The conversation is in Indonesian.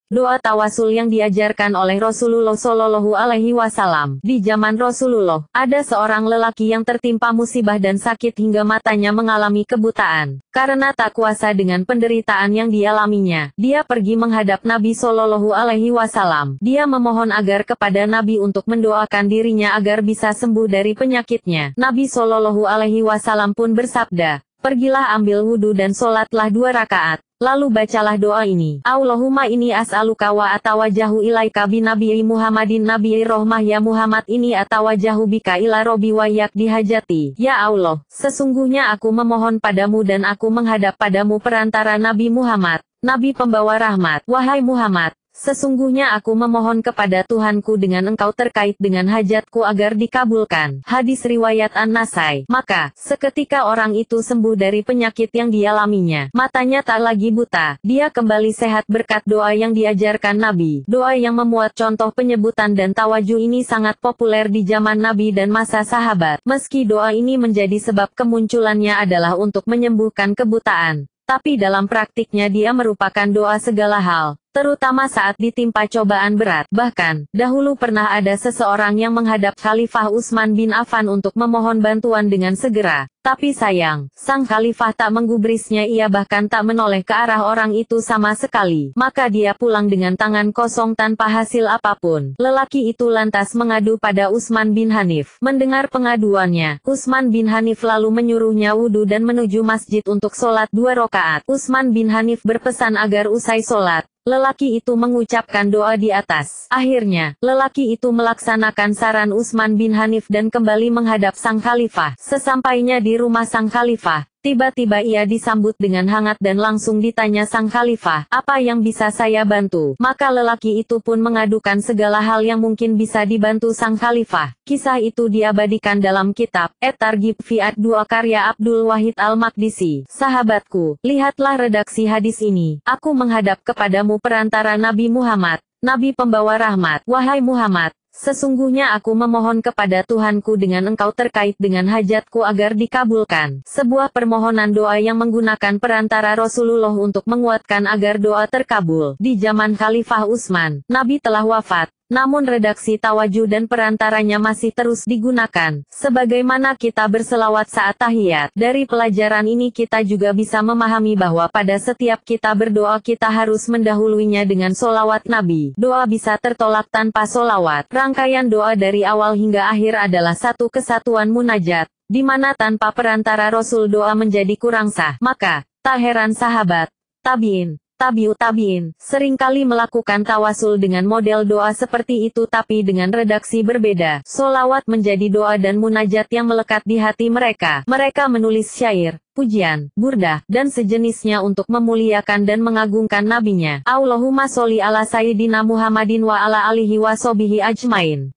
Doa tawasul yang diajarkan oleh Rasulullah Shallallahu Alaihi Wasallam. Di zaman Rasulullah, ada seorang lelaki yang tertimpa musibah dan sakit hingga matanya mengalami kebutaan. Karena tak kuasa dengan penderitaan yang dialaminya, dia pergi menghadap Nabi Shallallahu Alaihi Wasallam. Dia memohon agar kepada Nabi untuk mendoakan dirinya agar bisa sembuh dari penyakitnya. Nabi Shallallahu Alaihi Wasallam pun bersabda, "Pergilah ambil wudhu dan sholatlah 2 rakaat. Lalu bacalah doa ini. Allahumma inni as'aluka wa atawajahu ilaika binabi'i Muhammadin nabi'i rohmah ya Muhammad ini atawajahu bika ila robi wa yakdi hajati. Ya Allah, sesungguhnya aku memohon padamu dan aku menghadap padamu perantara Nabi Muhammad, Nabi pembawa rahmat. Wahai Muhammad, sesungguhnya aku memohon kepada Tuhanku dengan engkau terkait dengan hajatku agar dikabulkan." Hadis riwayat An-Nasai. Maka, seketika orang itu sembuh dari penyakit yang dialaminya. Matanya tak lagi buta. Dia kembali sehat berkat doa yang diajarkan Nabi. Doa yang memuat contoh penyebutan dan tawajuh ini sangat populer di zaman Nabi dan masa sahabat. Meski doa ini menjadi sebab kemunculannya adalah untuk menyembuhkan kebutaan, tapi dalam praktiknya dia merupakan doa segala hal, terutama saat ditimpa cobaan berat. Bahkan, dahulu pernah ada seseorang yang menghadap Khalifah Utsman bin Affan untuk memohon bantuan dengan segera. Tapi sayang, sang khalifah tak menggubrisnya, ia bahkan tak menoleh ke arah orang itu sama sekali. Maka dia pulang dengan tangan kosong tanpa hasil apapun. Lelaki itu lantas mengadu pada Utsman bin Hanif. Mendengar pengaduannya, Utsman bin Hanif lalu menyuruhnya wudhu dan menuju masjid untuk sholat 2 rakaat. Utsman bin Hanif berpesan agar usai sholat, lelaki itu mengucapkan doa di atas. Akhirnya, lelaki itu melaksanakan saran Utsman bin Hanif dan kembali menghadap sang khalifah. Sesampainya di rumah sang khalifah, tiba-tiba ia disambut dengan hangat dan langsung ditanya sang khalifah, "Apa yang bisa saya bantu?" Maka lelaki itu pun mengadukan segala hal yang mungkin bisa dibantu sang khalifah. Kisah itu diabadikan dalam kitab At-Targhib fi Ad-Du'a karya Abdul Wahid Al-Maqdisi. Sahabatku, lihatlah redaksi hadis ini. Aku menghadap kepadamu perantara Nabi Muhammad, Nabi pembawa rahmat. Wahai Muhammad, sesungguhnya aku memohon kepada Tuhanku dengan engkau terkait dengan hajatku agar dikabulkan. Sebuah permohonan doa yang menggunakan perantara Rasulullah untuk menguatkan agar doa terkabul. Di zaman Khalifah Utsman, Nabi telah wafat, namun redaksi tawajuh dan perantaranya masih terus digunakan. Sebagaimana kita berselawat saat tahiyat. Dari pelajaran ini kita juga bisa memahami bahwa pada setiap kita berdoa kita harus mendahuluinya dengan solawat Nabi. Doa bisa tertolak tanpa solawat. Rangkaian doa dari awal hingga akhir adalah satu kesatuan munajat, di mana tanpa perantara Rasul doa menjadi kurang sah. Maka, tak heran sahabat, tabi'in, tabi'ut tabi'in, seringkali melakukan tawasul dengan model doa seperti itu tapi dengan redaksi berbeda. Solawat menjadi doa dan munajat yang melekat di hati mereka. Mereka menulis syair, pujian, burdah, dan sejenisnya untuk memuliakan dan mengagungkan nabinya. Allahumma sholli ala sayyidina Muhammadin wa ala alihi wa sahbihi ajmain.